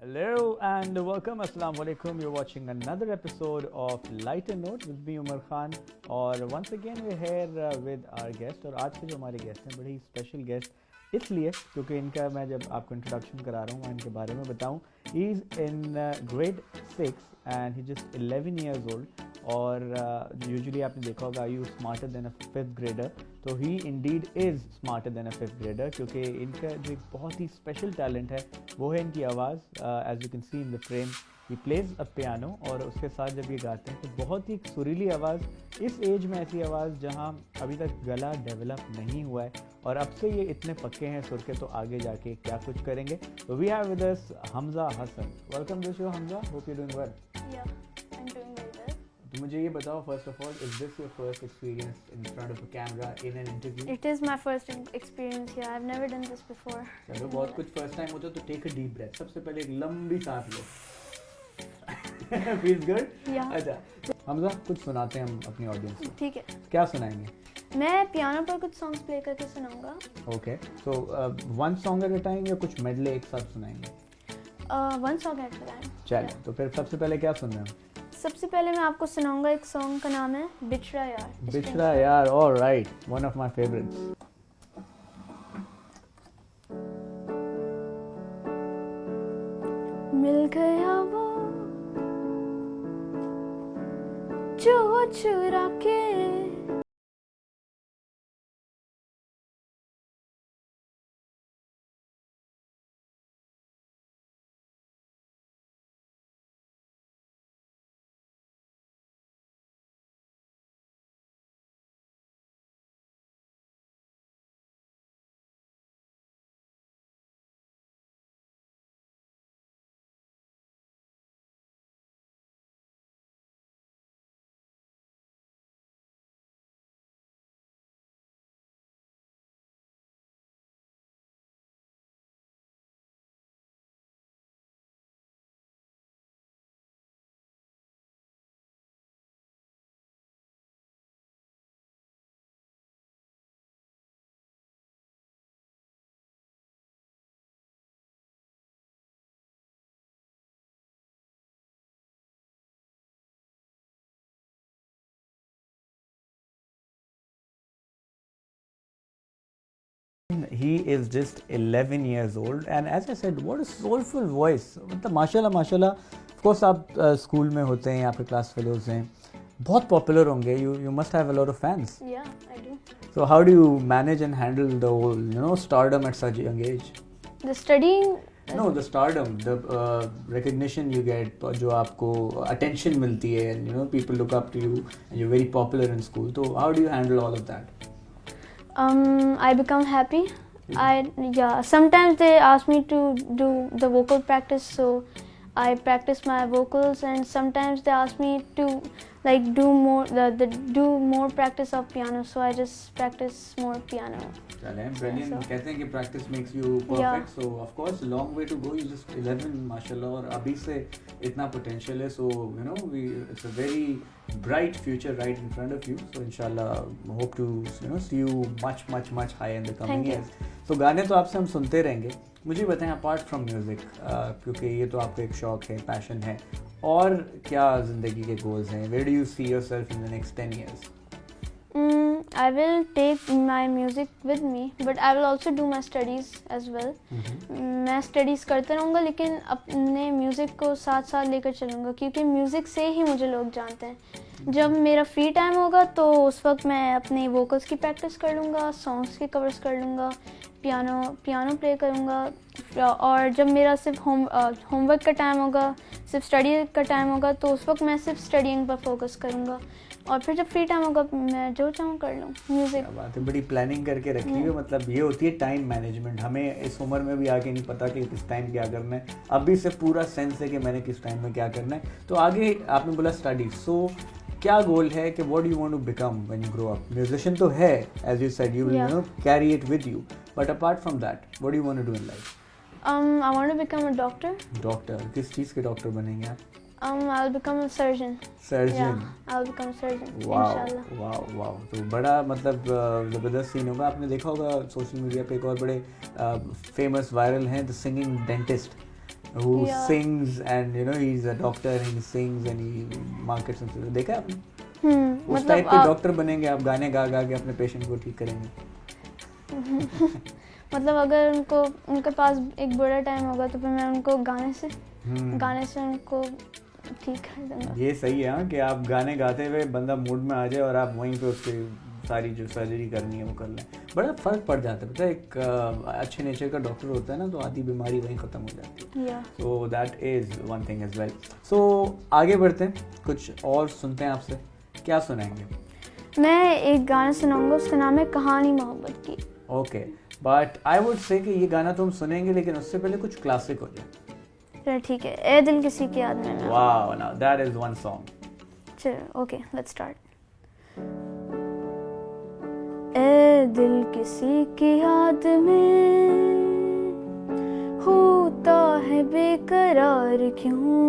Hello and welcome. Assalamu alaikum. You're watching another episode of Lighter Note with me Umar Khan. और once again we're here with our guest. और आज के जो हमारे guest हैं बड़े ही स्पेशल गेस्ट इसलिए क्योंकि इनका मैं जब आपको इंट्रोडक्शन करा रहा हूँ मैं इनके बारे में बताऊँ. He is in grade 6 and he just 11 years old. और यूजुअली आपने देखा होगा you smarter than a fifth grader. तो he indeed is smarter than a fifth grader क्योंकि इनका जो एक बहुत ही स्पेशल टैलेंट है वो है इनकी आवाज़. As you can see in the frame he plays a piano और उसके साथ जब ये गाते हैं तो बहुत ही सुरीली आवाज़. इस एज में ऐसी आवाज़ जहाँ अभी तक गला डेवलप नहीं हुआ है और अब से ये इतने पक्के हैं सुर के तो आगे जाके क्या कुछ करेंगे. तो we have with us Hamza Hassan. Welcome to show Hamza. Hope you doing well. Yeah, I'm doing very well. तो मुझे ये बताओ first of all is this your first experience in front of a camera in an interview? It is my first experience here. I've never done this before. चलो बहुत कुछ first time होता है तो टेक अ डीप ब्रेथ. सबसे पहले एक लंबी सांस लो. Feels good. Yeah. अच्छा हमजा कुछ सुनाते हैं हम अपनी ऑडियंस को. ठीक है. क्या सुनाएंगे? मैं पियानो पर कुछ सॉन्ग्स प्ले करके सुनाऊंगा. Okay so one song at a time या कुछ मेडले एक साथ सुनाएंगे? One song at a time. चलो तो फिर सबसे पहले क्या सुन रहे हैं? सबसे पहले मैं आपको सुनाऊंगा एक सॉन्ग का नाम है बिछड़ा यार. बिछड़ा यार. Alright, one of my favourites. मिल गया वो जो चुरा के He is just 11 years old and as I said what a soulful voice. मतलब माशाल्लाह माशाल्लाह. Of course आप स्कूल में होते हैं, आपके क्लास फेलोज हैं, बहुत पॉपुलर होंगे. You must have a lot of fans. Yeah, I do. So how do you manage and handle the whole stardom at such a young age? The studying. No, the stardom, the recognition you get, जो आपको attention मिलती है and people look up to you and you're very popular in school. So how do you handle all of that? I become happy. Sometimes they ask me to do the vocal practice, so I practice my vocals, and sometimes they ask me to do more practice of piano, so I just practice more piano. Brilliant. कहते हैं कि practice makes you perfect. Yeah. So of course long way to go. You just 11 माशाल्लाह और अभी से इतना potential है. So it's a very bright future right in front of you. So inshallah hope to see you much higher in the coming Thank you. years. So गाने तो आपसे हम सुनते रहेंगे. मुझे बताएं apart from music क्योंकि ये तो आपका एक शौक है, passion है, और क्या ज़िंदगी के goals हैं? Where do you see yourself in the next 10 years? I will take my music with me, but I will also do my studies as well. मैं स्टडीज़ करते रहूँगा लेकिन अपने म्यूज़िक को साथ साथ लेकर चलूँगा क्योंकि म्यूज़िक से ही मुझे लोग जानते हैं. जब मेरा फ्री टाइम होगा तो उस वक्त मैं अपने वोकल्स की प्रैक्टिस कर लूँगा, सॉन्ग्स के कवर्स कर लूँगा, पियानो प्ले करूँगा, और जब मेरा सिर्फ होमवर्क का टाइम होगा, सिर्फ स्टडी का टाइम होगा तो उस वक्त मैं सिर्फ स्टडीइंग पर फोकस करूँगा, और फिर जब फ्री टाइम होगा मैं जो चाहूँ कर लूँ. म्यूज़िक. बात है, बड़ी प्लानिंग करके रखी है. मतलब ये होती है टाइम मैनेजमेंट. हमें इस उम्र में भी आगे नहीं पता कि किस टाइम क्या करना है. अभी से पूरा सेंस है कि मैंने किस टाइम में क्या करना है. तो आगे आपने बोला स्टडी. सो क्या गोल है कि what do you want to become when you grow up? Musician तो है as you said, you will carry it with you, but apart from that what do you want to do in life? I want to become a doctor. Doctor? किस चीज़ के doctor बनेंगे आप? I'll become a surgeon. Surgeon. Yeah, I'll become a surgeon. वाह Inshallah. वाह वाह. तो बड़ा मतलब ज़बरदस्त सीन होगा. आपने देखा होगा सोशल मीडिया पे एक और बड़े फेमस वायरल हैं the singing dentist. who Yeah. sings and you know he's a doctor and he sings and he markets and stuff. देखा है आपने? उस मतलब टाइप के डॉक्टर बनेंगे आप, गाने गा गा के अपने पेशेंट को ठीक करेंगे. मतलब अगर उनके पास एक बुरा टाइम होगा तो फिर मैं उनको गाने से उनको ठीक कर दूंगा. ये सही है हाँ, कि आप गाने गाते हुए बंदा मूड में आ जाए और आप वहीं पे उसकी सारी जो सर्जरी करनी है वो कर लें. बड़ा फ़र्क पड़ जाता है. पता है एक अच्छे नेचर का डॉक्टर होता है ना तो आधी बीमारी वहीं ख़त्म हो जाती है. So that is one thing as well. So आगे बढ़ते हैं, कुछ और सुनते हैं आपसे. क्या सुनाएंगे? मैं एक गाना सुनाऊंगा, उसका नाम है कहानी मोहब्बत की. Okay, but I would say कि ये गाना तो हम सुनेंगे लेकिन उससे पहले कुछ क्लासिक हो जाए. चलो ठीक है. ए दिल किसी की याद में. Wow, now that is one song. चलो ओके, लेट्स स्टार्ट. ए दिल किसी की याद में होता है बेकरार क्यों,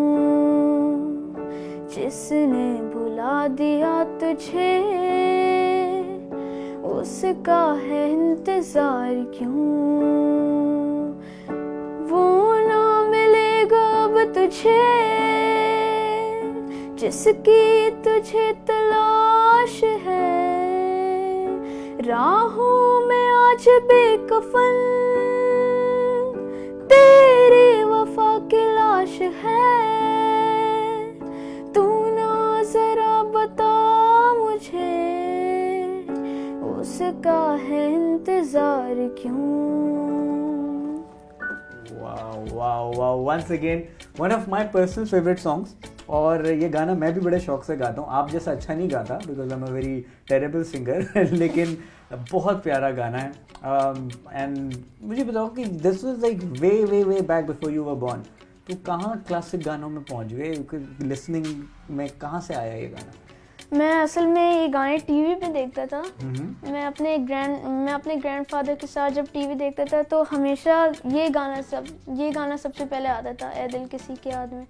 जिसने बुला दिया तुझे उसका है इंतजार क्यों. वो ना मिलेगा अब तुझे जिसकी तुझे तलाश है. राहों में आज बेकफन तेरी वफा की लाश है. तू ना जरा बता मुझे उसका है इंतजार क्यों. wow, once again one of my personal favorite songs. और ये गाना मैं भी बड़े शौक से गाता हूँ. आप जैसा अच्छा नहीं गाता because I am a very terrible singer लेकिन बहुत प्यारा गाना है. एंड मुझे बताओ कि this was like way back before you were born. तो कहाँ क्लासिक गानों में पहुँच गए? लिसनिंग में कहाँ से आया ये गाना? मैं असल में ये गाने टीवी पे देखता था. मैं अपने ग्रैंडफादर के साथ जब टीवी देखता था तो हमेशा ये गाना सबसे पहले आता था, ए दिल किसी की याद में.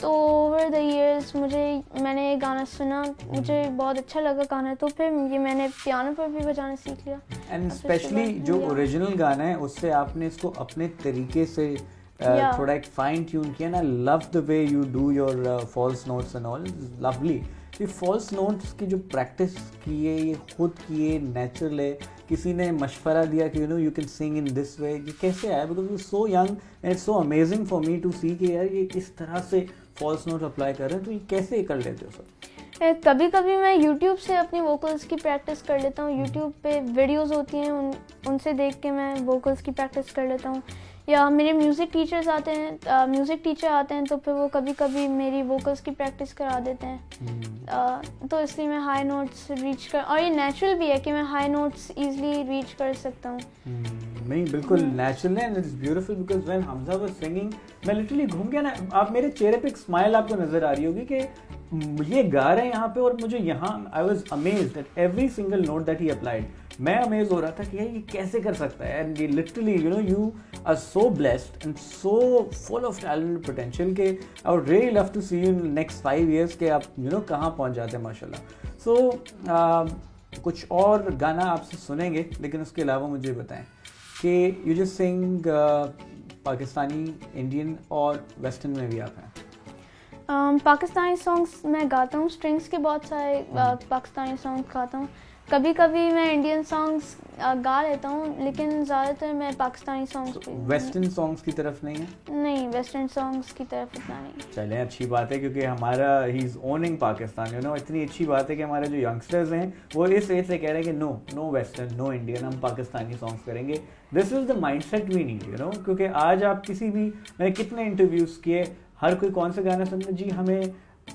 तो ओवर द इयर्स मैंने ये गाना सुना, मुझे बहुत अच्छा लगा गाना, तो फिर ये मैंने पियानो पर भी बजाना सीख लिया. एंड स्पेशली जो ओरिजिनल गाना है उससे आपने इसको अपने तरीके से थोड़ा एक फाइन ट्यून किया ना. Love the way you do your false notes and all, lovely. ये फॉल्स नोट्स की जो प्रैक्टिस की है ये खुद किए, नेचुरल है. किसी ने मशवरा दिया कि you can sing in this way. ये कैसे आया? Because you so young and it's so amazing for me to see कि यार ये किस तरह से फॉल्स नोट अप्लाई कर रहे हैं. तो ये कैसे कर लेते हो सर? कभी कभी मैं YouTube से अपनी वोकल्स की प्रैक्टिस कर लेता हूँ. YouTube पे वीडियोस होती हैं, उनसे देख के मैं वोकल्स की प्रैक्टिस कर लेता हूँ. या मेरे म्यूज़िक टीचर आते हैं तो फिर वो कभी कभी मेरी वोकल्स की प्रैक्टिस करा देते हैं. तो इसलिए मैं हाई नोट्स और ये नेचुरल भी है कि मैं हाई नोट्स इजीली रीच कर सकता हूँ. नहीं, बिल्कुल नेचुरल है and it's beautiful because when Hamza was singing मैं लिटरली घूम गया ना. आप मेरे चेहरे पे एक स्माइल आपको नजर आ रही होगी कि ये गा रहे हैं यहाँ पे और मुझे यहाँ I was amazed at every single note that he applied. मैं अमेज हो रहा था कि यार ये कैसे कर सकता है. एंड ये literally you are so blessed and so full of talent and potential के I would really love to see you in next 5 years के आप कहाँ पहुँच जाते हैं माशाल्लाह. सो कुछ और गाना आपसे सुनेंगे लेकिन उसके अलावा मुझे बताएं कि you just sing Pakistani, Indian और वेस्टर्न में भी आप हैं? पाकिस्तानी सॉन्ग्स मैं गाता हूँ, स्ट्रिंग्स के बहुत सारे पाकिस्तानी सॉन्ग्स गाता हूँ. कभी कभी मैं इंडियन सॉन्ग्स गा लेता हूँ लेकिन ज़्यादातर मैं पाकिस्तानी सॉन्ग्स. वेस्टर्न सॉन्ग्स की तरफ नहीं है? नहीं, वेस्टर्न सॉन्ग्स की तरफ इतना नहीं. चलें, अच्छी बात है क्योंकि हमारा ही इज़ ओनिंग पाकिस्तान. इतनी अच्छी बात है कि हमारे जो यंगस्टर्स हैं वो इस एज से कह रहे हैं कि नो वेस्टर्न, नो इंडियन, हम पाकिस्तानी सॉन्ग्स करेंगे. This is the mindset we need क्योंकि आज आप मैंने कितने इंटरव्यूज़ किए, हर कोई कौन से गाने सुनते जी, हमें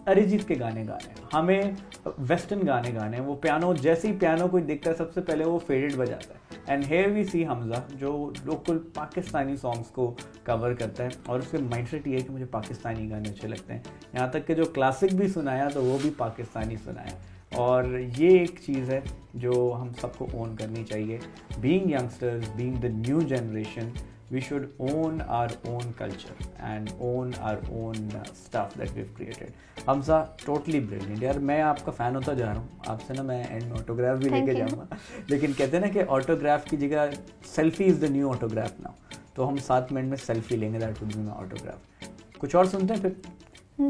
अरिजीत के गाने गाने, हमें वेस्टर्न गाने गाने. वो पियानो, जैसे ही पियानो कोई दिखता है सबसे पहले वो फेडेड बजाता है. एंड हेयर वी सी हमजा जो लोकल पाकिस्तानी सॉन्ग्स को कवर करता है और उसके माइंडसेट ये है कि मुझे पाकिस्तानी गाने अच्छे लगते हैं. यहाँ तक कि जो क्लासिक भी सुनाया तो वो भी पाकिस्तानी सुनाया. और ये एक चीज़ है जो हम सबको ओन करनी चाहिए. Being youngsters, being the new generation, we should own our own culture and own our own stuff that we've created. Hamza totally brilliant यार. मैं आपका फ़ैन होता जा रहा हूँ. आपसे ना मैं एंड में ऑटोग्राफ भी लेके जाऊँगा. लेकिन कहते हैं ना कि ऑटोग्राफ की जगह selfie is the new autograph now. तो हम 7 मिनट में सेल्फी लेंगे, that would be my autograph. कुछ और सुनते हैं फिर?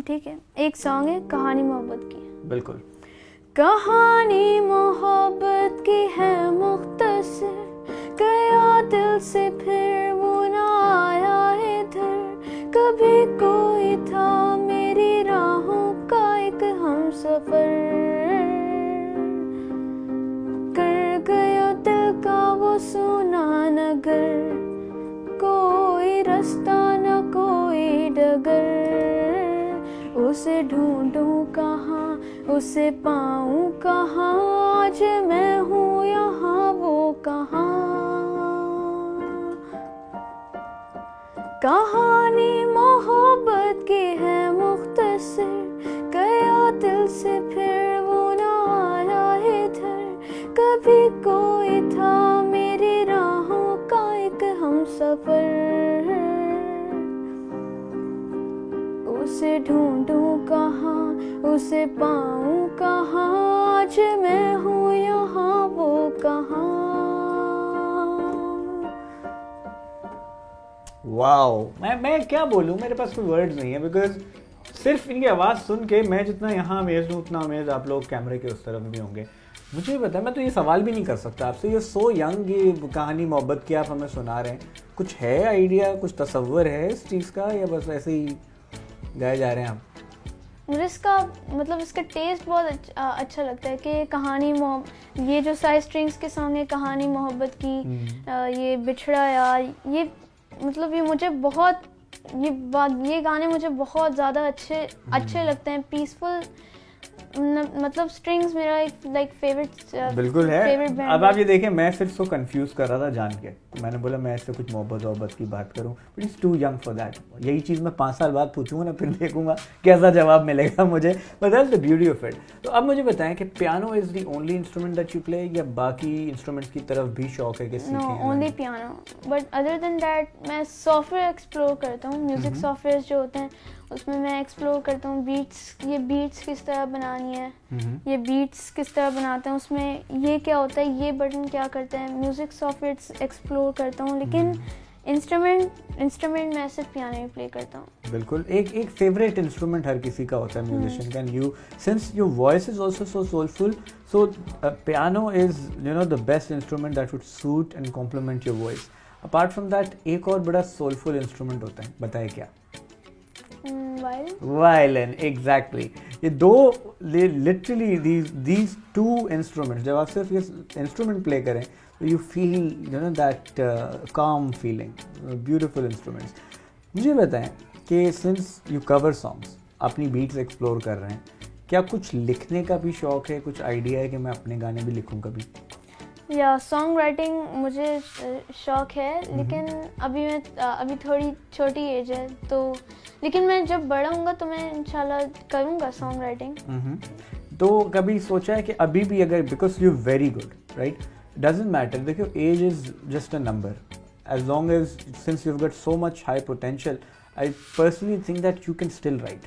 ठीक है, एक सॉन्ग है कहानी मोहब्बत की। बिल्कुल। कहानी मोहब्बत की है मुख्तसर, गया दिल से फिर वो ना आया इधर, कभी कोई था मेरी राहों का एक हमसफर, कर गया दिल का वो सोना नगर, कोई रास्ता न कोई डगर, उसे ढूंढूं कहाँ उसे पाऊं कहाँ, आज मैं हूँ यहाँ वो कहाँ। कहानी मोहब्बत की है मुख्तसर, गया दिल से फिर वो ना आया इधर, कभी कोई था मेरी राहों का एक हमसफर, उसे ढूंढूं कहाँ उसे पाऊं कहाँ, आज मैं हूँ यहाँ वो कहाँ। वाओ, मैं क्या बोलूँ, मेरे पास कोई वर्ड्स नहीं है, बिकॉज सिर्फ इनकी आवाज़ सुन के मैं जितना यहाँ अमेज हूँ उतना अमेज आप लोग कैमरे के उस तरफ भी होंगे। मुझे पता है, मैं तो ये सवाल भी नहीं कर सकता आपसे, ये सो यंग, ये कहानी मोहब्बत की आप हमें सुना रहे हैं, कुछ है आइडिया, कुछ तसव्वुर है इस चीज़ का, या बस ऐसे ही गाए जा रहे हैं आप? मुझे इसका मतलब इसका टेस्ट बहुत अच्छा लगता है कि कहानी ये जो साइड स्ट्रिंग्स के सॉन्ग है, कहानी मोहब्बत की, ये बिछड़ा यार, ये मतलब ये मुझे बहुत ये गाने मुझे बहुत ज़्यादा अच्छे लगते हैं, पीसफुल, मतलब स्ट्रिंग्स मेरा एक लाइक फेवरेट बिल्कुल है। अब आप ये देखें, मैं सिर्फ सो कंफ्यूज कर रहा था जान के, तो मैंने बोला मैं इससे कुछ मोहब्बत की बात करूं, but it's too young for that. यही चीज़ मैं 5 साल बाद पूछूंगा ना, फिर देखूंगा कैसा जवाब मिलेगा मुझे, but that's the beauty of it. तो अब मुझे बताएं कि piano is the only instrument that you play, या बाकी इंस्ट्रूमेंट्स की तरफ भी शौक है कि सीखें? No, only piano, but other than that मैं सॉफ्टवेयर एक्सप्लोर करता हूँ, म्यूजिक सॉफ्टवेयर जो होते हैं उसमें मैं एक्सप्लोर करता हूँ ये बीट्स किस तरह बनानी है, ये बीट्स किस तरह बनाते हैं, उसमें ये क्या होता है, ये बटन क्या करते हैं, म्यूज़िक सॉफ्टवेयर एक्सप्लोर करता हूँ, लेकिन इंस्ट्रूमेंट मैं सिर्फ पियानो ही प्ले करता हूँ। बिल्कुल, एक फेवरेट इंस्ट्रूमेंट हर किसी का होता है म्यूजिशियन का, and you since your voice is also so soulful, so piano is the best instrument that would suit and complement your voice. Apart from that एक और बड़ा सोलफुल इंस्ट्रूमेंट होता है, बताए क्या? Violin, exactly. ये दो लिटरली दीज टू इंस्ट्रूमेंट्स, जब आप सिर्फ ये इंस्ट्रूमेंट प्ले करें तो यू फील दैट काम फीलिंग, ब्यूटिफुल इंस्ट्रूमेंट्स। मुझे बताएं कि सिंस यू कवर सॉन्ग्स, अपनी बीट्स एक्सप्लोर कर रहे हैं, क्या कुछ लिखने का भी शौक है, कुछ आइडिया है कि मैं अपने गाने भी लिखूं कभी? या सॉन्ग राइटिंग मुझे शौक है, लेकिन अभी थोड़ी छोटी एज है, तो लेकिन मैं जब बड़ा हूँगा तो मैं इंशाल्लाह करूँगा सॉन्ग राइटिंग। तो कभी सोचा है कि अभी भी अगर, because you very good write, doesn't matter, देखो age is just a number, as long as since you have got so much high potential, I personally think that you can still write.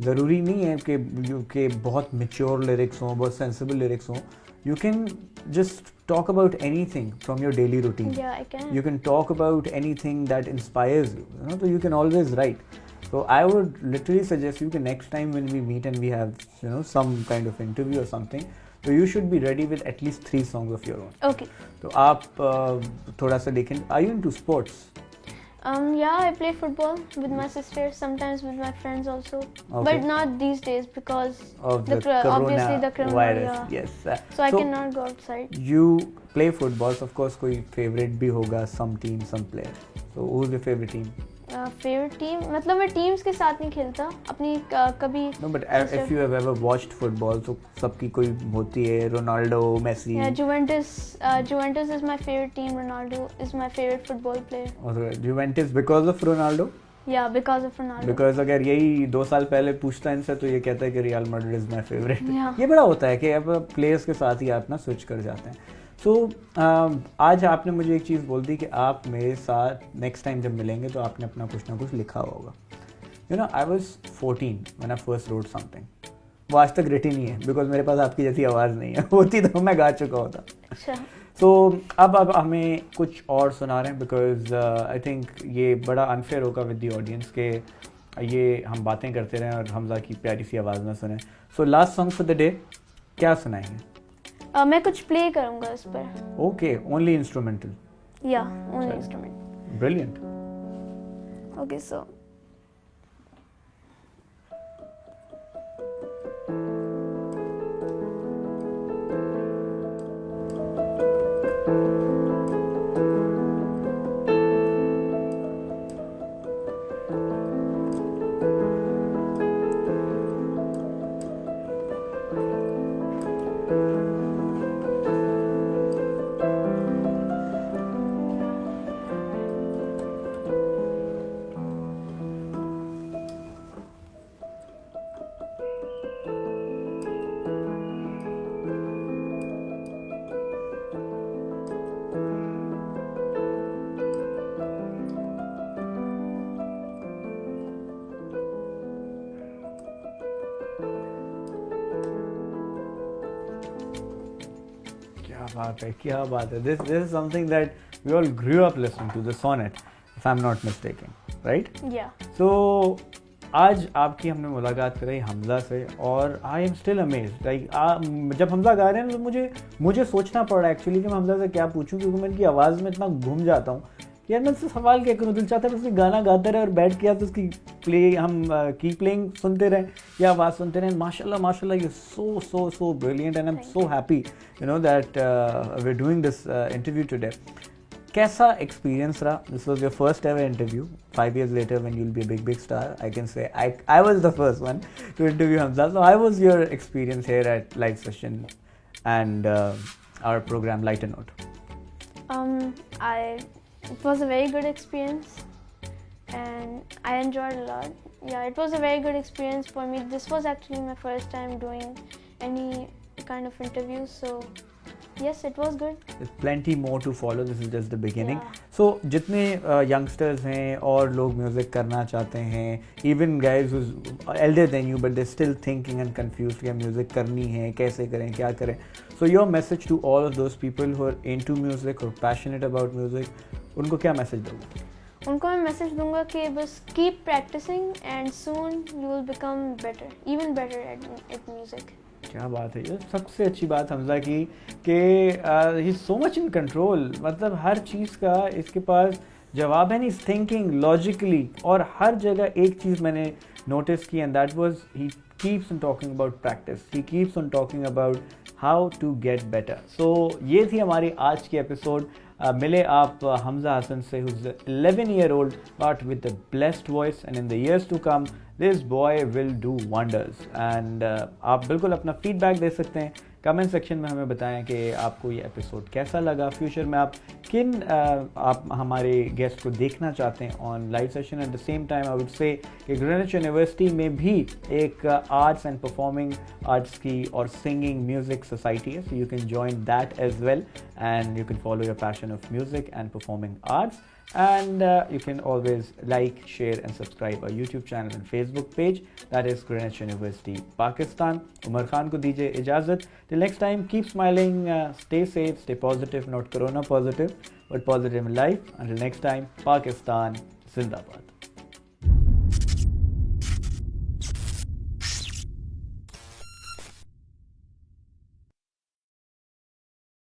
ज़रूरी नहीं है कि बहुत mature lyrics हों, बहुत sensible lyrics हों, you can just talk about anything from your daily routine. Yeah, I can. You can talk about anything that inspires you, so you can always write. So I would literally suggest you कि next time when we meet and we have some kind of interview or something, so you should be ready with at least 3 songs of your own. Okay. तो आप थोड़ा सा देखें, are you into sports? Yeah, I play football with my sister, sometimes with my friends also. Okay. But not these days because of the obviously the corona virus. yeah. Yes. So I cannot go outside. You play football, so of course कोई favorite भी होगा, some team, some player. So who's your favorite team? Favorite team, मतलब मैं teams के साथ नहीं खेलता, अपनी कभी. No, but if you have ever watched football, तो सबकी कोई होती है, Ronaldo, Messi. Yeah, Juventus is my favorite team. Ronaldo is my favorite football player. और Juventus because of Ronaldo? Yeah, because of Ronaldo. Because अगर यही 2 साल पहले पूछता इनसे तो ये कहता है कि Real Madrid is my favorite. Yeah. ये बड़ा होता है कि अब प्लेयर्स के साथ ही आप ना स्विच कर जाते हैं. So आज आपने मुझे एक चीज़ बोल दी कि आप मेरे साथ नेक्स्ट टाइम जब मिलेंगे तो आपने अपना कुछ ना कुछ लिखा होगा. I was 14 when I first wrote something. वो आज तक रिटी नहीं है बिकॉज मेरे पास आपकी जैसी आवाज़ नहीं है, होती तो मैं गा चुका होता। अच्छा। सो अब हमें कुछ और सुना रहे हैं बिकॉज आई थिंक ये बड़ा अनफेयर होगा विद द ऑडियंस के ये हम बातें करते रहें और हमजा की प्यारी सी आवाज़ ना सुने। So last song for the day क्या सुनाएंगे? मैं कुछ प्ले करूँगा इस पर। Okay, only instrumental? या only instrument. Brilliant. Okay so क्या बात है। This is something that we all grew up listening to, the sonnet, if I'm not mistaken, right? Yeah. So आज आपकी हमने मुलाकात करी हमजा से और I am still amazed. Like जब हमजा गा रहे हैं तो मुझे सोचना पड़ रहा है एक्चुअली कि मैं हमजा से क्या पूछूं, क्योंकि मैं इनकी आवाज़ में इतना घूम जाता हूँ कि यार मैं उससे सवाल क्या करूँ। दिल चाहता है उसकी गाना गाते रहे और बैठ के तो उसकी हम की प्लेइंग सुनते रहें या आवाज़ सुनते रहें। माशाल्लाह माशाल्लाह, you so brilliant and I am so happy you know that we are doing this interview today. कैसा एक्सपीरियंस रहा? This was your first ever interview 5 years later when you'll be a big star. I can say I was the first one to interview Hamza. So how was your experience here at Live Session and our program Light a Note? It was a very good experience and I enjoyed a lot. Yeah, it was a very good experience for me. This was actually my first time doing any kind of interview, so yes, it was good. There's plenty more to follow. This is just the beginning. Yeah. So जितने youngsters हैं और लोग music करना चाहते हैं, even guys who's elder than you but they're still thinking and confused कि music करनी है, कैसे करें, क्या करें. So your message to all of those people who are into music or passionate about music, उनको क्या message दोगे? उनको मैं मैसेज दूंगा कि बस keep practicing and soon you will become better, even better at music. क्या बात है, ये सबसे अच्छी बात हमजा की कि ही सो मच इन कंट्रोल। मतलब हर चीज़ का इसके पास जवाब है, नहीं थिंकिंग लॉजिकली। और हर जगह एक चीज़ मैंने नोटिस की and that was he keeps on talking about practice, he keeps on talking about how to get better. So ये थी हमारी आज की एपिसोड। मिले आप हमजा हसन से, who's 11-year-old but with a blessed voice, and in the years to come this boy will do wonders. And आप बिल्कुल अपना फीडबैक दे सकते हैं कमेंट सेक्शन में, हमें बताएं कि आपको ये एपिसोड कैसा लगा। फ्यूचर में आप किन आप हमारे गेस्ट को देखना चाहते हैं on live session. At the same time I would say कि ग्रेनिच यूनिवर्सिटी में भी एक आर्ट्स एंड परफॉर्मिंग आर्ट्स की और सिंगिंग म्यूजिक सोसाइटी है, so you can join that as well and you can follow your passion of music and performing arts. And you can always like, share and subscribe our YouTube channel and Facebook page, that is Greenwich University Pakistan. Umar Khan ko dijiye ijazat. Till next time, keep smiling, stay safe, stay positive, not corona positive but positive in life. Until next time, Pakistan Zindabad.